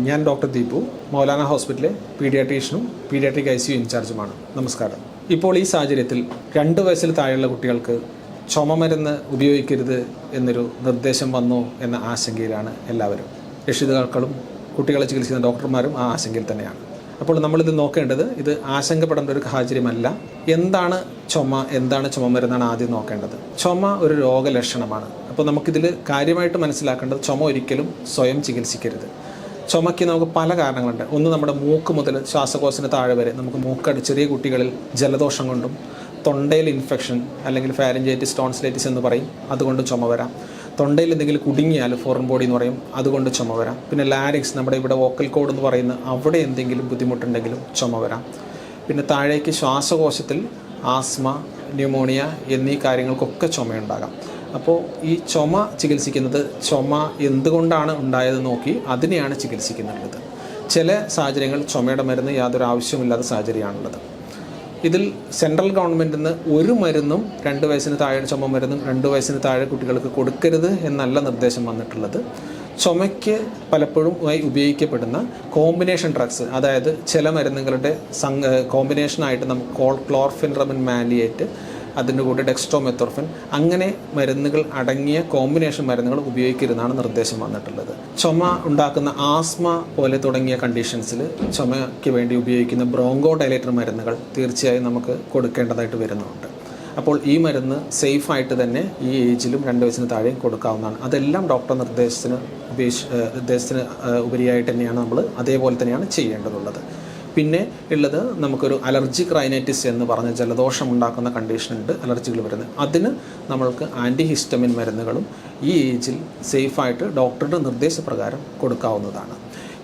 ഞാൻ ഡോക്ടർ ദീപു, മൗലാന ഹോസ്പിറ്റലിലെ പീഡിയാട്രീഷ്യനും paediatric ICU ഇൻചാർജുമാണ്. നമസ്കാരം. ഇപ്പോൾ ഈ സാഹചര്യത്തിൽ 2 വയസ്സിൽ താഴെയുള്ള കുട്ടികൾക്ക് ചുമമരുന്ന് ഉപയോഗിക്കരുത് എന്നൊരു നിർദ്ദേശം വന്നു എന്ന ആശങ്കയിലാണ് എല്ലാവരും. രക്ഷിതാക്കളും കുട്ടികളെ ചികിത്സിക്കുന്ന ഡോക്ടർമാരും ആ ആശങ്കയിൽ തന്നെയാണ്. അപ്പോൾ നമ്മളിത് നോക്കേണ്ടത്, ഇത് ആശങ്കപ്പെടേണ്ട ഒരു സാഹചര്യമല്ല. എന്താണ് ചുമ, എന്താണ് ചുമമരുന്നാണ് ആദ്യം നോക്കേണ്ടത്. ചുമ ഒരു രോഗലക്ഷണമാണ്. അപ്പോൾ നമുക്കിതിൽ കാര്യമായിട്ട് മനസ്സിലാക്കേണ്ടത്, ചുമ ഒരിക്കലും സ്വയം ചികിത്സിക്കരുത്. ചുമയ്ക്ക് നമുക്ക് പല കാരണങ്ങളുണ്ട്. ഒന്ന്, നമ്മുടെ മൂക്ക് മുതൽ ശ്വാസകോശത്തിന് താഴെ വരെ നമുക്ക് ചെറിയ കുട്ടികളിൽ ജലദോഷം കൊണ്ടും തൊണ്ടയിൽ ഇൻഫെക്ഷൻ അല്ലെങ്കിൽ ഫാരിഞ്ചൈറ്റിസ് ടോൺസിലൈറ്റിസ് എന്ന് പറയും, അതുകൊണ്ട് ചുമ വരാം. തൊണ്ടയിൽ എന്തെങ്കിലും കുടുങ്ങിയാൽ ഫോറിൻ ബോഡി എന്ന് പറയും, അതുകൊണ്ട് ചുമ വരാം. പിന്നെ ലാരിങ്സ്, നമ്മുടെ ഇവിടെ വോക്കൽ കോഡ് എന്ന് പറയുന്ന അവിടെ എന്തെങ്കിലും ബുദ്ധിമുട്ടുണ്ടെങ്കിലും ചുമ വരാം. പിന്നെ താഴേക്ക് ശ്വാസകോശത്തിൽ ആസ്മ, ന്യൂമോണിയ എന്നീ കാര്യങ്ങൾക്കൊക്കെ ചുമയുണ്ടാകാം. അപ്പോൾ ഈ ചുമ ചികിത്സിക്കുന്നത്, ചുമ എന്തുകൊണ്ടാണ് ഉണ്ടായത് നോക്കി അതിനെയാണ് ചികിത്സിക്കുന്നുള്ളത്. ചില സാഹചര്യങ്ങൾ ചുമയുടെ മരുന്ന് യാതൊരു ആവശ്യമില്ലാത്ത സാഹചര്യമാണുള്ളത്. ഇതിൽ സെൻട്രൽ ഗവൺമെൻറ്റിൽ നിന്ന് ഒരു മരുന്നും 2 വയസ്സിന് താഴെ ചുമ മരുന്നും 2 വയസ്സിന് താഴെ കുട്ടികൾക്ക് കൊടുക്കരുത് എന്നല്ല നിർദ്ദേശം വന്നിട്ടുള്ളത്. ചുമയ്ക്ക് പലപ്പോഴും ഉപയോഗിക്കപ്പെടുന്ന കോമ്പിനേഷൻ ഡ്രഗ്സ്, അതായത് ചില മരുന്നുകളുടെ കോമ്പിനേഷനായിട്ട് നമുക്ക് ക്ലോർഫെൻറമിൻ മാലിയേറ്റ്, അതിൻ്റെ കൂടെ ഡെക്സ്ട്രോമെത്തോർഫിൻ, അങ്ങനെ മരുന്നുകൾ അടങ്ങിയ കോമ്പിനേഷൻ മരുന്നുകൾ ഉപയോഗിക്കരുതെന്നാണ് നിർദ്ദേശം വന്നിട്ടുള്ളത്. ചുമ ഉണ്ടാക്കുന്ന ആസ്മ പോലെ തുടങ്ങിയ കണ്ടീഷൻസിൽ ചുമയ്ക്ക് വേണ്ടി ഉപയോഗിക്കുന്ന ബ്രോങ്കോ ഡയലേറ്റർ മരുന്നുകൾ തീർച്ചയായും നമുക്ക് കൊടുക്കേണ്ടതായിട്ട് വരുന്നുണ്ട്. അപ്പോൾ ഈ മരുന്ന് സേഫായിട്ട് തന്നെ ഈ ഏജിലും 2 വയസ്സിന് താഴെയും കൊടുക്കാവുന്നതാണ്. അതെല്ലാം ഡോക്ടർ നിർദ്ദേശത്തിന് ഉപരിയായിട്ട് തന്നെയാണ് നമ്മൾ അതേപോലെ തന്നെയാണ് ചെയ്യേണ്ടതുള്ളത്. പിന്നെ ഉള്ളത്, നമുക്കൊരു അലർജിക് റൈനൈറ്റിസ് എന്ന് പറഞ്ഞ ജലദോഷം ഉണ്ടാക്കുന്ന കണ്ടീഷനുണ്ട്, അലർജികൾ വരുന്നത്. അതിന് നമ്മൾക്ക് ആൻറ്റിഹിസ്റ്റമിൻ മരുന്നുകളും ഈ ഏജിൽ സേഫായിട്ട് ഡോക്ടറുടെ നിർദ്ദേശപ്രകാരം കൊടുക്കാവുന്നതാണ്.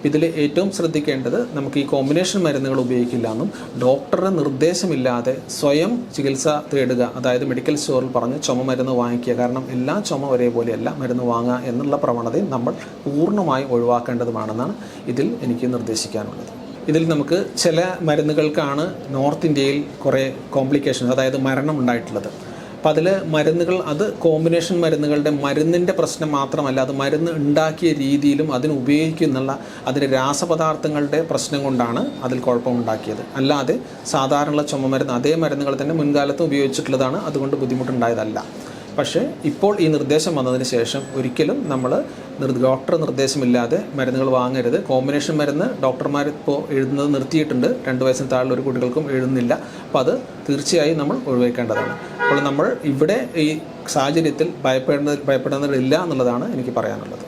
ഇതിൽ ഏറ്റവും ശ്രദ്ധിക്കേണ്ടത്, നമുക്ക് ഈ കോമ്പിനേഷൻ മരുന്നുകൾ ഉപയോഗിക്കില്ല എന്നും ഡോക്ടറുടെ നിർദ്ദേശമില്ലാതെ സ്വയം ചികിത്സ തേടുക, അതായത് മെഡിക്കൽ സ്റ്റോറിൽ പറഞ്ഞ് ചുമ മരുന്ന് വാങ്ങിക്കുക. കാരണം എല്ലാ ചുമ ഒരേപോലെയല്ല, മരുന്ന് വാങ്ങുക എന്നുള്ള പ്രവണതയും നമ്മൾ പൂർണ്ണമായും ഒഴിവാക്കേണ്ടതുമാണെന്നാണ് ഇതിൽ എനിക്ക് നിർദ്ദേശിക്കാനുള്ളത്. ഇതിൽ നമുക്ക് ചില മരുന്നുകൾക്കാണ് നോർത്ത് ഇന്ത്യയിൽ കുറേ കോംപ്ലിക്കേഷൻസ്, അതായത് മരണം ഉണ്ടായിട്ടുള്ളത്. അപ്പം അതിൽ മരുന്നുകൾ, അത് കോമ്പിനേഷൻ മരുന്നുകളുടെ മരുന്നിൻ്റെ പ്രശ്നം മാത്രമല്ല, അത് മരുന്ന് ഉണ്ടാക്കിയ രീതിയിലും അതിന് ഉപയോഗിക്കുന്നുള്ള അതിൻ്റെ രാസപദാർത്ഥങ്ങളുടെ പ്രശ്നം കൊണ്ടാണ് അതിൽ കുഴപ്പമുണ്ടാക്കിയത്. അല്ലാതെ സാധാരണ ചുമ മരുന്ന് അതേ മരുന്നുകൾ തന്നെ മുൻകാലത്ത് ഉപയോഗിച്ചിട്ടുള്ളതാണ്, അതുകൊണ്ട് ബുദ്ധിമുട്ടുണ്ടായതല്ല. പക്ഷേ ഇപ്പോൾ ഈ നിർദ്ദേശം വന്നതിന് ശേഷം ഒരിക്കലും നമ്മൾ ഡോക്ടർ നിർദ്ദേശമില്ലാതെ മരുന്നുകൾ വാങ്ങരുത്. കോമ്പിനേഷൻ മരുന്ന് ഡോക്ടർമാർ ഇപ്പോൾ എഴുതുന്നത് നിർത്തിയിട്ടുണ്ട്. 2 വയസ്സിന് താഴെയുള്ള ഒരു കുട്ടികൾക്കും എഴുതുന്നില്ല. അപ്പോൾ അത് തീർച്ചയായും നമ്മൾ ഒഴിവാക്കേണ്ടതാണ്. അപ്പോൾ നമ്മൾ ഇവിടെ ഈ സാഹചര്യത്തിൽ ഭയപ്പെടുന്നതില്ല എന്നുള്ളതാണ് എനിക്ക് പറയാനുള്ളത്.